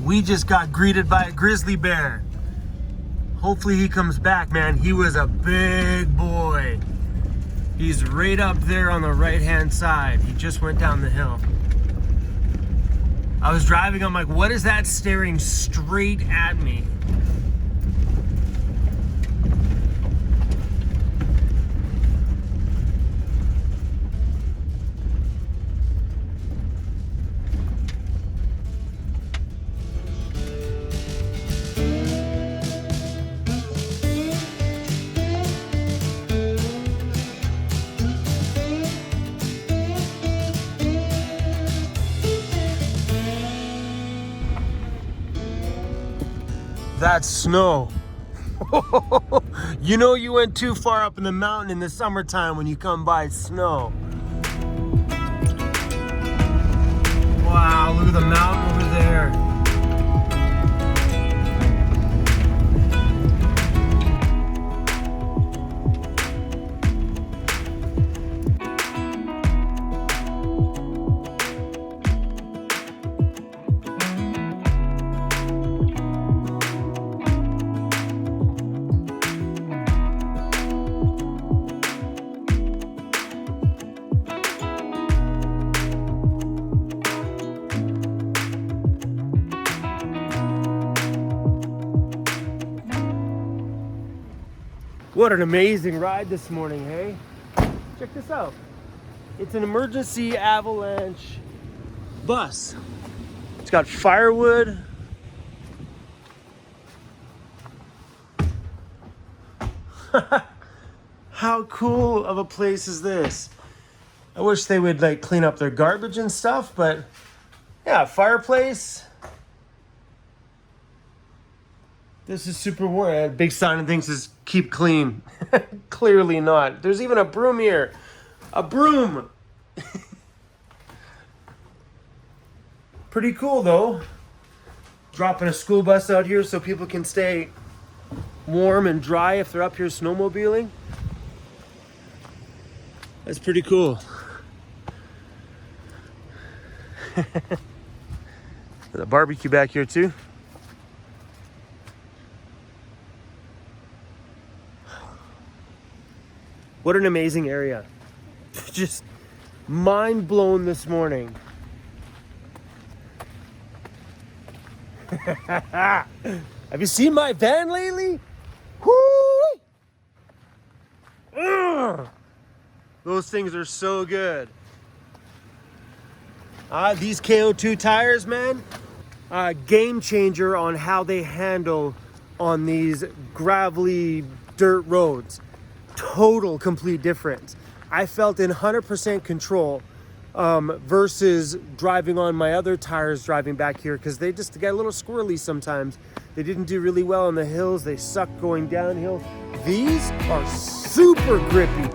We just got greeted by a grizzly bear. Hopefully he comes back, man. He was a big boy. He's right up there on the right-hand side. He just went down the hill. I was driving, I'm like, what is that staring straight at me? That's snow. You know you went too far up in the mountain in the summertime when you come by snow. Wow, look at the mountain over there. What an amazing ride this morning, hey? Check this out. It's an emergency Avalanche bus. It's got firewood. How cool of a place is this? I wish they would like clean up their garbage and stuff, but yeah, fireplace. This is super warm. A big sign and things says keep clean. Clearly not. There's even a broom here. A broom. Pretty cool though. Dropping a school bus out here so people can stay warm and dry if they're up here snowmobiling. That's pretty cool. There's a barbecue back here too. What an amazing area. Just mind blown this morning. Have you seen my van lately? Woo! Ugh. Those things are so good. These KO2 tires, man, game changer on how they handle on these gravelly dirt roads. Total complete difference. I felt in 100% control versus driving on my other tires driving back here, because they just get a little squirrely sometimes. They didn't do really well on the hills. They suck going downhill. These are super grippy.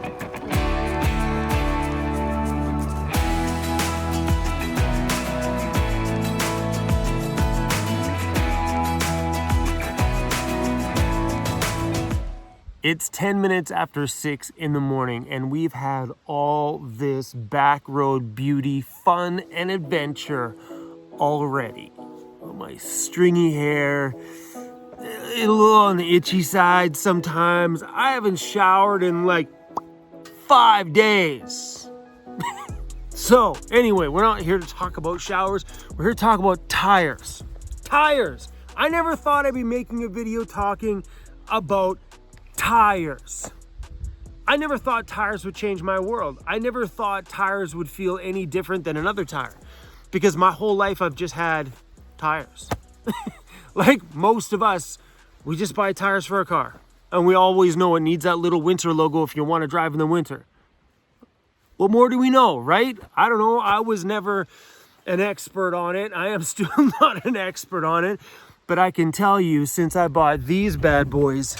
It's 10 minutes after 6 in the morning, and we've had all this back road beauty, fun, and adventure already. Oh, my stringy hair, a little on the itchy side sometimes. I haven't showered in like 5 days. So, anyway, we're not here to talk about showers. We're here to talk about tires. Tires! I never thought I'd be making a video talking about tires. I never thought tires would change my world. I never thought tires would feel any different than another tire, because my whole life I've just had tires. Like most of us, we just buy tires for a car, and we always know it needs that little winter logo if you want to drive in the winter. What more do we know, right? I don't know. I was never an expert on it. I am still not an expert on it, but I can tell you, since I bought these bad boys,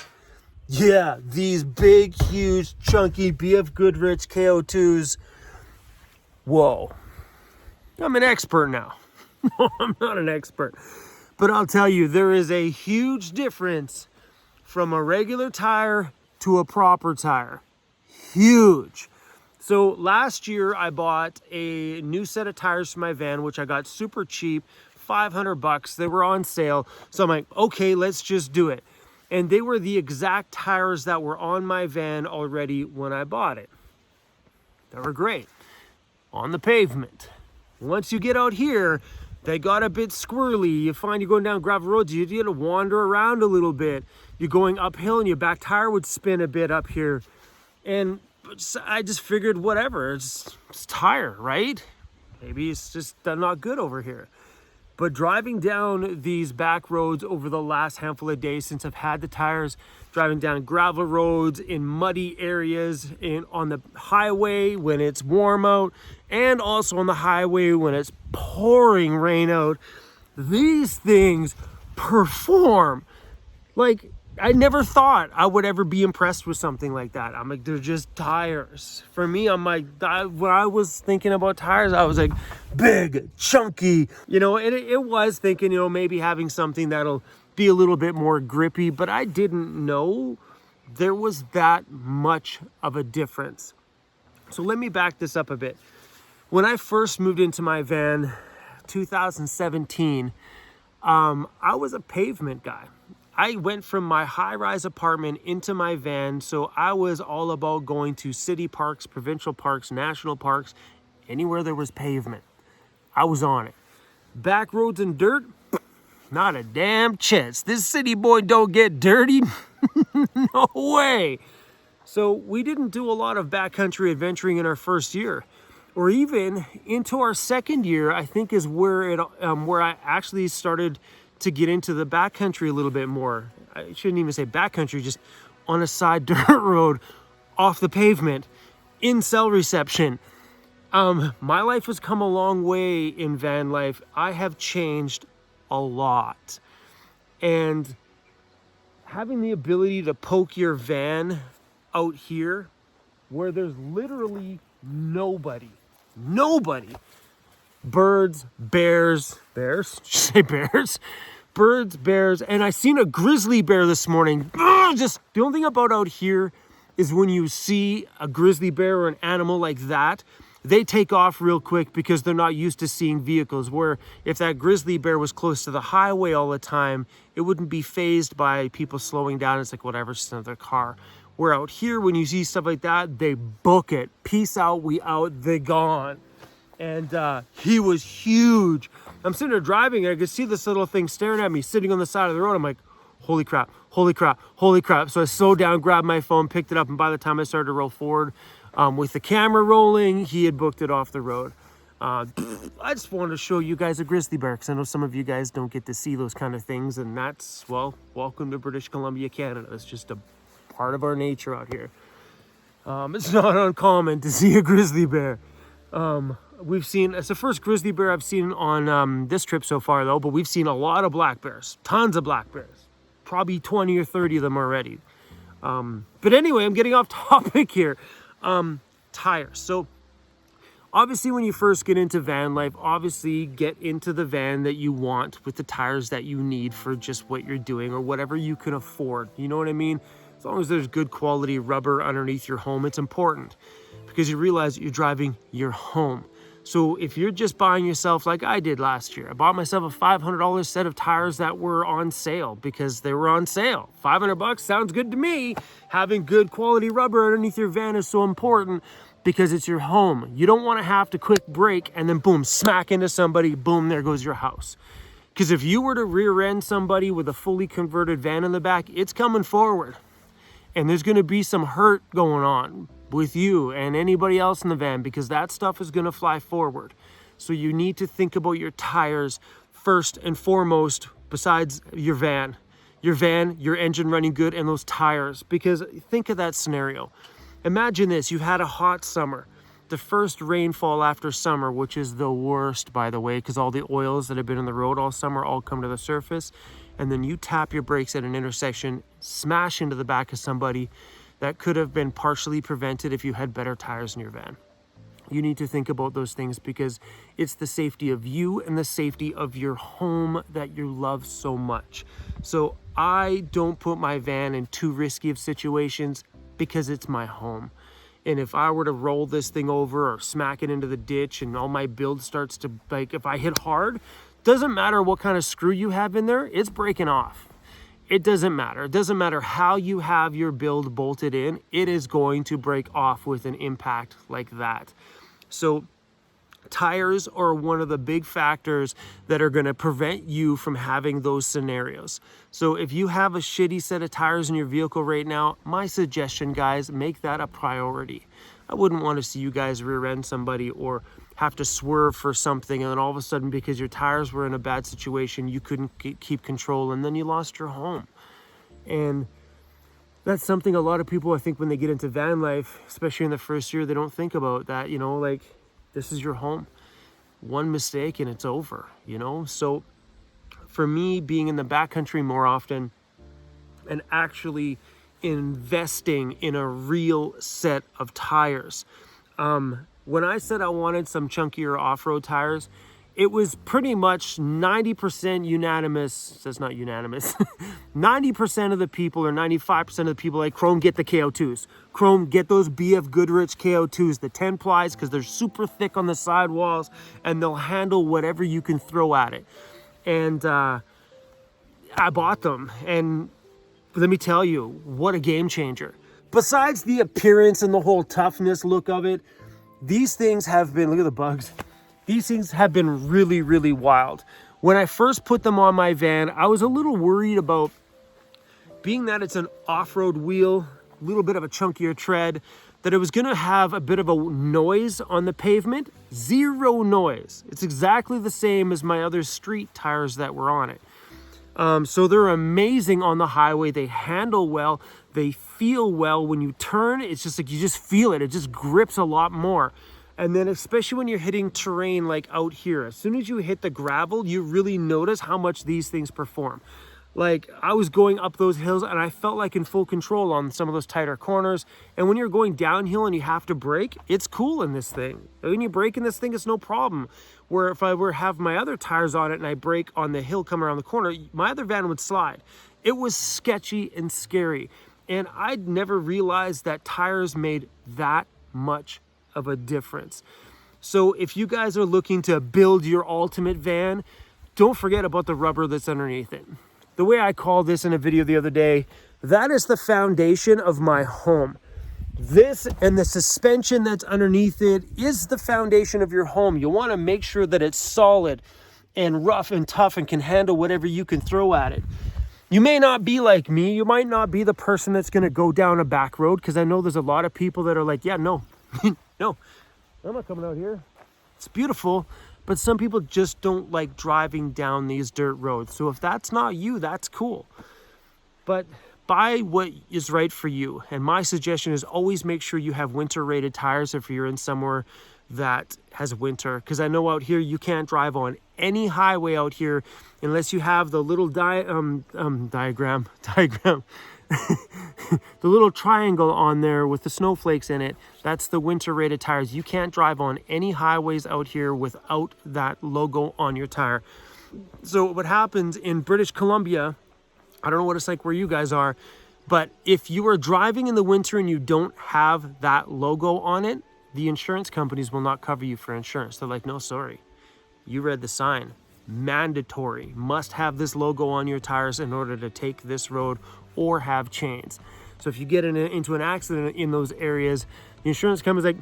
yeah, these big, huge, chunky BF Goodrich KO2s. Whoa. I'm an expert now. No, I'm not an expert. But I'll tell you, there is a huge difference from a regular tire to a proper tire. Huge. So last year I bought a new set of tires for my van, which I got super cheap, $500. They were on sale. So I'm like, okay, let's just do it. And they were the exact tires that were on my van already when I bought it. They were great on the pavement. Once you get out here, they got a bit squirrely. You find you're going down gravel roads, you get to wander around a little bit. You're going uphill and your back tire would spin a bit up here. And I just figured, whatever, it's tire, right? Maybe it's just not good over here. But driving down these back roads over the last handful of days since I've had the tires, driving down gravel roads in muddy areas, on the highway when it's warm out, and also on the highway when it's pouring rain out, these things perform. Like, I never thought I would ever be impressed with something like that. I'm like, they're just tires. For me, I'm like, when I was thinking about tires, I was like, big, chunky, you know, and it was thinking, you know, maybe having something that'll be a little bit more grippy, but I didn't know there was that much of a difference. So let me back this up a bit. When I first moved into my van, 2017, I was a pavement guy. I went from my high-rise apartment into my van, so I was all about going to city parks, provincial parks, national parks, anywhere there was pavement. I was on it. Back roads and dirt, not a damn chance. This city boy don't get dirty. No way. So we didn't do a lot of backcountry adventuring in our first year, or even into our second year, I think is where I actually started to get into the backcountry a little bit more. I shouldn't even say backcountry, just on a side dirt road off the pavement in cell reception. My life has come a long way in van life. I have changed a lot. And having the ability to poke your van out here where there's literally nobody, birds, bears, say bears, birds, bears, and I seen a grizzly bear this morning. Just the only thing about out here is when you see a grizzly bear or an animal like that, they take off real quick because they're not used to seeing vehicles. Where if that grizzly bear was close to the highway all the time, it wouldn't be fazed by people slowing down. It's like, whatever, it's another car. Where out here, when you see stuff like that, they book it. Peace out, we out, they gone. And he was huge. I'm sitting there driving and I could see this little thing staring at me, sitting on the side of the road. I'm like, holy crap, holy crap, holy crap. So I slowed down, grabbed my phone, picked it up, and by the time I started to roll forward with the camera rolling, he had booked it off the road. I just wanted to show you guys a grizzly bear because I know some of you guys don't get to see those kind of things, and that's, well, welcome to British Columbia, Canada. It's just a part of our nature out here. It's not uncommon to see a grizzly bear. It's the first grizzly bear I've seen on this trip so far, though, but we've seen a lot of black bears, tons of black bears, probably 20 or 30 of them already. But anyway, I'm getting off topic here. Tires. So obviously when you first get into van life, obviously get into the van that you want with the tires that you need for just what you're doing or whatever you can afford. You know what I mean? As long as there's good quality rubber underneath your home, it's important because you realize that you're driving your home. So if you're just buying yourself, like I did last year, I bought myself a $500 set of tires that were on sale because they were on sale. $500 sounds good to me. Having good quality rubber underneath your van is so important because it's your home. You don't want to have to quick brake and then boom, smack into somebody, boom, there goes your house. Because if you were to rear end somebody with a fully converted van in the back, it's coming forward. And there's going to be some hurt going on with you and anybody else in the van because that stuff is going to fly forward. So you need to think about your tires first and foremost besides your van, your engine running good, and those tires. Because think of that scenario. Imagine this, you've had a hot summer, the first rainfall after summer, which is the worst, by the way, because all the oils that have been in the road all summer all come to the surface. And then you tap your brakes at an intersection, smash into the back of somebody. That could have been partially prevented if you had better tires in your van. You need to think about those things because it's the safety of you and the safety of your home that you love so much. So I don't put my van in too risky of situations because it's my home. And if I were to roll this thing over or smack it into the ditch and all my build starts to, like, if I hit hard, Doesn't matter what kind of screw you have in there, it's breaking off. It doesn't matter. It doesn't matter how you have your build bolted in, it is going to break off with an impact like that. So tires are one of the big factors that are going to prevent you from having those scenarios. So if you have a shitty set of tires in your vehicle right now, my suggestion, guys, make that a priority. I wouldn't want to see you guys rear end somebody or have to swerve for something, and then all of a sudden, because your tires were in a bad situation, you couldn't keep control, and then you lost your home. And that's something a lot of people, I think, when they get into van life, especially in the first year, they don't think about that, you know, like, this is your home. One mistake and it's over, you know? So for me, being in the backcountry more often and actually investing in a real set of tires, when I said I wanted some chunkier off-road tires, it was pretty much 90% unanimous. That's not unanimous. 90% of the people, or 95% of the people, like, Chrome, get the KO2s. Chrome, get those BF Goodrich KO2s, the 10 plies, because they're super thick on the sidewalls and they'll handle whatever you can throw at it. And I bought them, and let me tell you, what a game changer. Besides the appearance and the whole toughness look of it, these things have been, look at the bugs. These things have been really, really wild. When I first put them on my van, I was a little worried about, being that it's an off-road wheel, a little bit of a chunkier tread, that it was gonna have a bit of a noise on the pavement. Zero noise. It's exactly the same as my other street tires that were on it. So they're amazing on the highway. They handle well. They feel well. When you turn, it's just like, you just feel it. It just grips a lot more. And then especially when you're hitting terrain like out here, as soon as you hit the gravel, you really notice how much these things perform. Like, I was going up those hills and I felt like in full control on some of those tighter corners. And when you're going downhill and you have to brake, it's cool in this thing. When you brake in this thing, it's no problem. Where if I were to have my other tires on it and I brake on the hill coming around the corner, my other van would slide. It was sketchy and scary. And I'd never realized that tires made that much of a difference. So if you guys are looking to build your ultimate van, don't forget about the rubber that's underneath it. The way I called this in a video the other day, that is the foundation of my home. This and the suspension that's underneath it is the foundation of your home. You want to make sure that it's solid and rough and tough and can handle whatever you can throw at it. You may not be like me. You might not be the person that's going to go down a back road, because I know there's a lot of people that are like, yeah, no, no, I'm not coming out here. It's beautiful. But some people just don't like driving down these dirt roads. So if that's not you, that's cool. But buy what is right for you. And my suggestion is always make sure you have winter rated tires if you're in somewhere that has winter. Because I know out here you can't drive on any highway out here unless you have the little diagram, the little triangle on there with the snowflakes in it. That's the winter rated tires. You can't drive on any highways out here without that logo on your tire. So what happens in British Columbia, I don't know what it's like where you guys are, but if you are driving in the winter and you don't have that logo on it, the insurance companies will not cover you for insurance. They're like, no, sorry. You read the sign. Mandatory. Must have this logo on your tires in order to take this road or have chains. So if you get into an accident in those areas, the insurance company's like,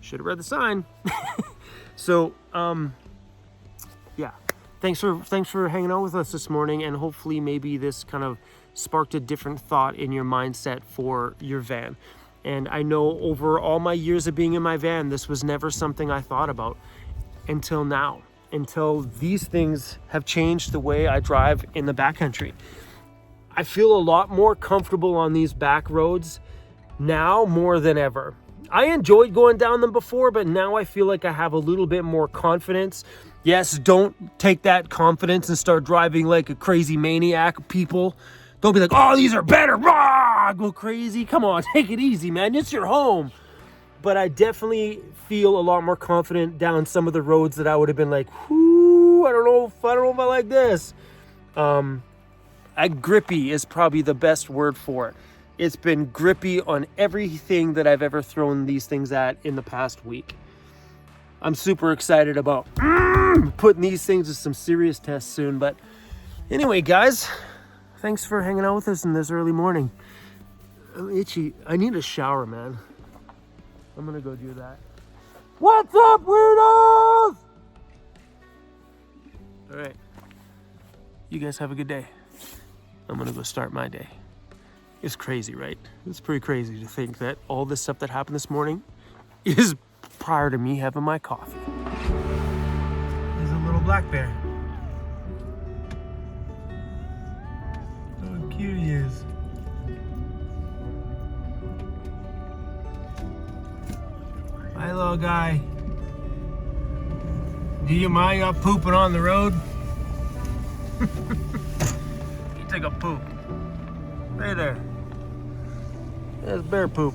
should have read the sign. So, yeah. Thanks for hanging out with us this morning, and hopefully maybe this kind of sparked a different thought in your mindset for your van. And I know over all my years of being in my van, this was never something I thought about until now, until these things have changed the way I drive in the backcountry. I feel a lot more comfortable on these back roads now more than ever. I enjoyed going down them before, but now I feel like I have a little bit more confidence. Yes, don't take that confidence and start driving like a crazy maniac, people. Don't be like, oh, these are better. Rah! Go crazy. Come on, take it easy, man. It's your home. But I definitely feel a lot more confident down some of the roads that I would have been like, whoo, I don't know if I like this. Grippy is probably the best word for it. It's been grippy on everything that I've ever thrown these things at in the past week. I'm super excited about putting these things to some serious tests soon. But anyway, guys, thanks for hanging out with us in this early morning. I'm itchy. I need a shower, man. I'm gonna go do that. What's up, weirdos? All right. You guys have a good day. I'm gonna go start my day. It's crazy, right? It's pretty crazy to think that all this stuff that happened this morning is prior to me having my coffee. There's a little black bear. Look how cute he is. Hi, little guy. Do you mind up pooping on the road? He took a poop. Right there. That's bear poop.